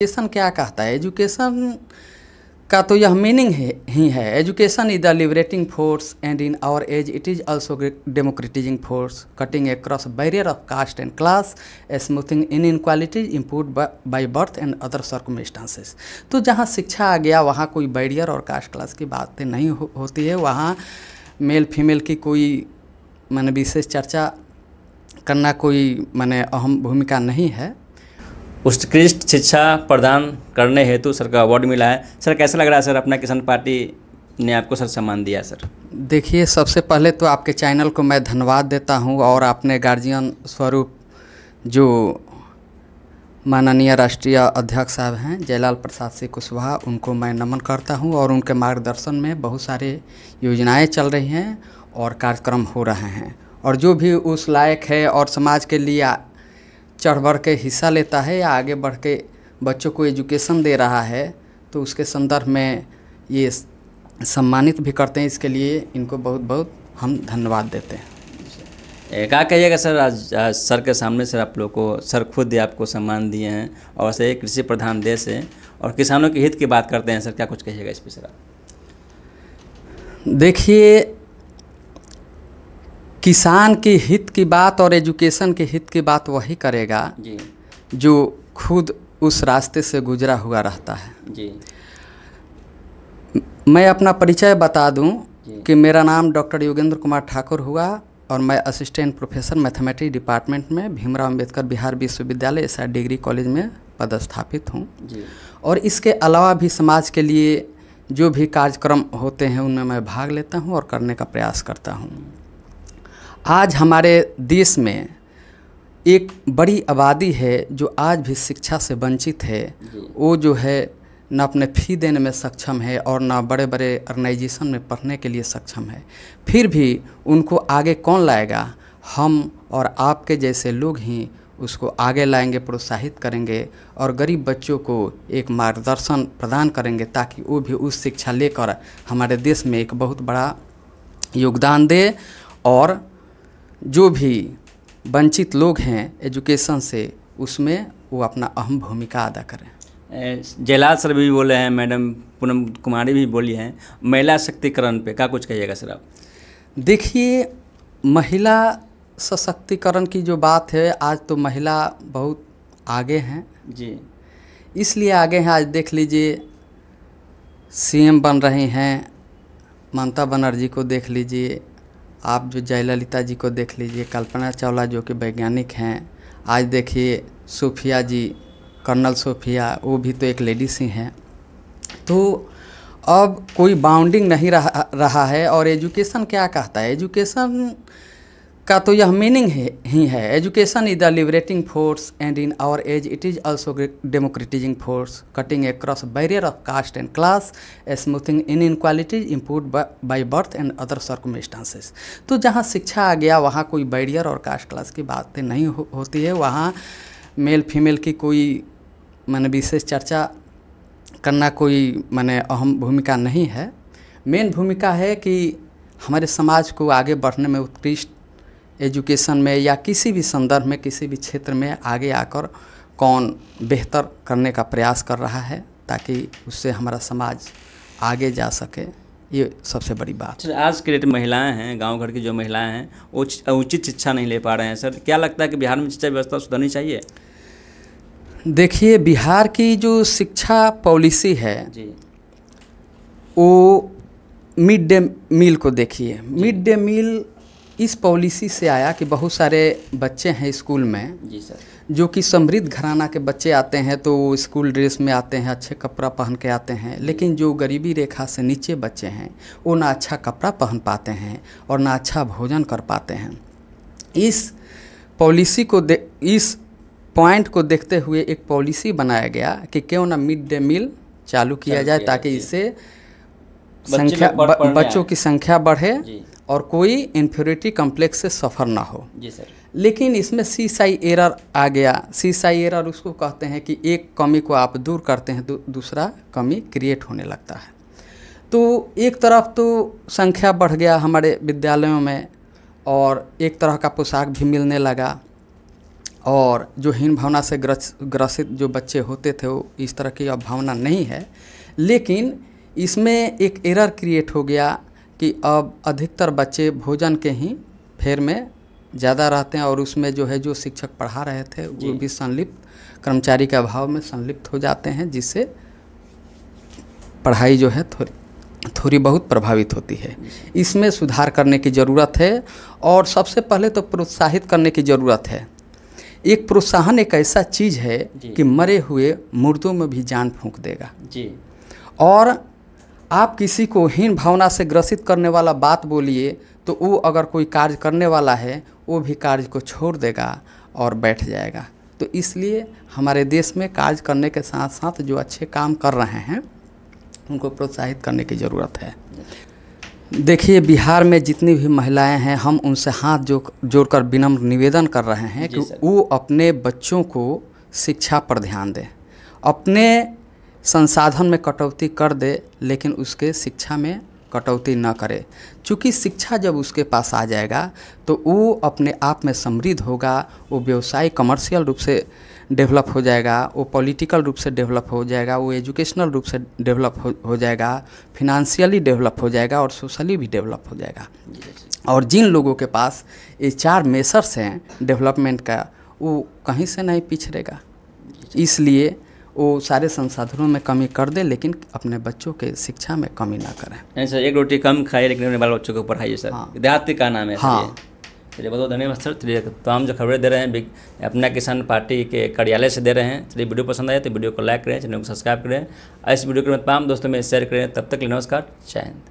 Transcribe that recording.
Education क्या कहता है? एजुकेशन का तो यह मीनिंग ही है। Education is the liberating force and in our age it is also democratising force cutting across barrier of caste and class smoothing in inequalities improved by birth and other circumstances. तो जहाँ शिक्षा आ गया वहाँ कोई barrier और caste class की बातें नहीं होती है। वहाँ मेल फीमेल की कोई माने विशेष चर्चा करना कोई माने अहम भूमिका नहीं है। उत्कृष्ट शिक्षा प्रदान करने हेतु सर का अवार्ड मिला है। सर कैसा लग रहा है सर, अपना किसान पार्टी ने आपको सर सम्मान दिया सर? देखिए, सबसे पहले तो आपके चैनल को मैं धन्यवाद देता हूं और अपने गार्जियन स्वरूप जो माननीय राष्ट्रीय अध्यक्ष साहब हैं जयलाल प्रसाद सिंह कुशवाहा, उनको मैं नमन करता हूं और उनके मार्गदर्शन में बहुत सारे योजनाएं चल रही हैं और कार्यक्रम हो रहे हैं। और जो भी उस लायक है और समाज के लिए चढ़ बढ़ के हिस्सा लेता है या आगे बढ़ के बच्चों को एजुकेशन दे रहा है तो उसके संदर्भ में ये सम्मानित भी करते हैं। इसके लिए इनको बहुत बहुत हम धन्यवाद देते हैं। क्या कहिएगा सर, आज सर के सामने सर आप लोग को सर खुद ही आपको सम्मान दिए हैं और से कृषि प्रधान देश है और किसानों के हित की बात करते हैं सर, क्या कुछ कहिएगा इस पर सर आप? देखिए, किसान के हित की बात और एजुकेशन के हित की बात वही करेगा जी, जो खुद उस रास्ते से गुजरा हुआ रहता है जी। मैं अपना परिचय बता दूं कि मेरा नाम डॉक्टर योगेंद्र कुमार ठाकुर हुआ और मैं असिस्टेंट प्रोफेसर मैथमेटिक्स डिपार्टमेंट में भीमराव अंबेडकर बिहार विश्वविद्यालय एसआर डिग्री कॉलेज में पदस्थापित हूं जी। और इसके अलावा भी समाज के लिए जो भी कार्यक्रम होते हैं उनमें मैं भाग लेता हूं और करने का प्रयास करता हूं। आज हमारे देश में एक बड़ी आबादी है जो आज भी शिक्षा से वंचित है। वो जो है न अपने फ़ी देने में सक्षम है और न बड़े बड़े ऑर्गेनाइजेशन में पढ़ने के लिए सक्षम है। फिर भी उनको आगे कौन लाएगा? हम और आपके जैसे लोग ही उसको आगे लाएंगे, प्रोत्साहित करेंगे और गरीब बच्चों को एक मार्गदर्शन प्रदान करेंगे ताकि वो भी उस शिक्षा लेकर हमारे देश में एक बहुत बड़ा योगदान दे और जो भी वंचित लोग हैं एजुकेशन से उसमें वो अपना अहम भूमिका अदा करें। जयलाल सर भी बोले हैं, मैडम पूनम कुमारी भी बोली हैं, महिला शक्तिकरण पे क्या कुछ कहिएगा सर आप? देखिए, महिला सशक्तिकरण की जो बात है, आज तो महिला बहुत आगे हैं जी। इसलिए आगे हैं। आज देख लीजिए, सीएम बन रही हैं, ममता बनर्जी को देख लीजिए, आप जो जयललिता जी को देख लीजिए, कल्पना चावला जो कि वैज्ञानिक हैं, आज देखिए सोफिया जी, कर्नल सोफिया, वो भी तो एक लेडीज ही हैं। तो अब कोई बाउंडिंग नहीं रहा है। और एजुकेशन क्या कहता है? एजुकेशन का तो यह मीनिंग ही है। Education is the liberating force and in our age it is also democratising force cutting across barrier of caste and class smoothing in inequalities improved by birth and other circumstances. तो जहाँ शिक्षा आ गया वहाँ कोई barrier और caste class की बातें नहीं होती है। वहाँ मेल फीमेल की कोई माने विशेष चर्चा करना कोई माने अहम भूमिका नहीं है। मेन भूमिका है कि हमारे समाज को आगे बढ़ने में उत्कृष्ट एजुकेशन में या किसी भी संदर्भ में किसी भी क्षेत्र में आगे आकर कौन बेहतर करने का प्रयास कर रहा है ताकि उससे हमारा समाज आगे जा सके, ये सबसे बड़ी बात है। आज के डेट महिलाएं हैं, गांव घर की जो महिलाएं हैं वो उचित शिक्षा नहीं ले पा रहे हैं सर, क्या लगता है कि बिहार में शिक्षा व्यवस्था सुधरनी चाहिए? देखिए, बिहार की जो शिक्षा पॉलिसी है जी, वो मिड डे मील को देखिए। मिड डे मील इस पॉलिसी से आया कि बहुत सारे बच्चे हैं स्कूल में जी सर, जो कि समृद्ध घराना के बच्चे आते हैं तो वो स्कूल ड्रेस में आते हैं, अच्छे कपड़ा पहन के आते हैं। लेकिन जो गरीबी रेखा से नीचे बच्चे हैं वो ना अच्छा कपड़ा पहन पाते हैं और ना अच्छा भोजन कर पाते हैं। इस पॉलिसी को इस पॉइंट को देखते हुए एक पॉलिसी बनाया गया कि क्यों ना मिड डे मील चालू किया जाए ताकि इससे बच्चों की संख्या बढ़े और कोई इन्फीरियरिटी कॉम्प्लेक्स से सफ़र ना हो। जी सर। लेकिन इसमें सीसाई एरर आ गया। सीसाई एरर उसको कहते हैं कि एक कमी को आप दूर करते हैं तो दूसरा कमी क्रिएट होने लगता है। तो एक तरफ तो संख्या बढ़ गया हमारे विद्यालयों में और एक तरह का पोशाक भी मिलने लगा और जो हीन भावना से ग्रसित जो बच्चे होते थे वो इस तरह की अब भावना नहीं है। लेकिन इसमें एक एरर क्रिएट हो गया कि अब अधिकतर बच्चे भोजन के ही फेर में ज़्यादा रहते हैं और उसमें जो है जो शिक्षक पढ़ा रहे थे वो भी संलिप्त, कर्मचारी के अभाव में संलिप्त हो जाते हैं, जिससे पढ़ाई जो है थोड़ी बहुत प्रभावित होती है। इसमें सुधार करने की ज़रूरत है और सबसे पहले तो प्रोत्साहित करने की ज़रूरत है। एक प्रोत्साहन एक ऐसा चीज़ है कि मरे हुए मुर्दों में भी जान फूंक देगा जी। और आप किसी को हीन भावना से ग्रसित करने वाला बात बोलिए तो वो अगर कोई कार्य करने वाला है वो भी कार्य को छोड़ देगा और बैठ जाएगा। तो इसलिए हमारे देश में कार्य करने के साथ साथ जो अच्छे काम कर रहे हैं उनको प्रोत्साहित करने की ज़रूरत है। देखिए, बिहार में जितनी भी महिलाएं हैं, हम उनसे हाथ जोड़कर विनम्र निवेदन कर रहे हैं कि वो अपने बच्चों को शिक्षा पर ध्यान दें। अपने संसाधन में कटौती कर दे लेकिन उसके शिक्षा में कटौती न करे, क्योंकि शिक्षा जब उसके पास आ जाएगा तो वो अपने आप में समृद्ध होगा, वो व्यवसाय कमर्शियल रूप से डेवलप हो जाएगा, वो पॉलिटिकल रूप से डेवलप हो जाएगा, वो एजुकेशनल रूप से डेवलप हो जाएगा, फिनेंशियली डेवलप हो जाएगा और सोशली भी डेवलप हो जाएगा। और जिन लोगों के पास ये 4 मेसर्स हैं डेवलपमेंट का, वो कहीं से नहीं पिछड़ेगा। इसलिए वो सारे संसाधनों में कमी कर दे लेकिन अपने बच्चों के शिक्षा में कमी ना करें। नहीं सर, एक रोटी कम खाइए लेकिन अपने बाल बच्चों को पढ़ाइए सर। हाँ। विद्यार्थी का नाम है। हाँ। चलिए, बहुत बहुत धन्यवाद सर। चलिए, तमाम जो खबरें दे रहे हैं अपना किसान पार्टी के कार्यालय से दे रहे हैं। चलिए, वीडियो पसंद आए तो वीडियो को लाइक करें, चैनल को सब्सक्राइब करें, इस वीडियो को तमाम दोस्तों में शेयर करें। तब तक नमस्कार, जय हिंद।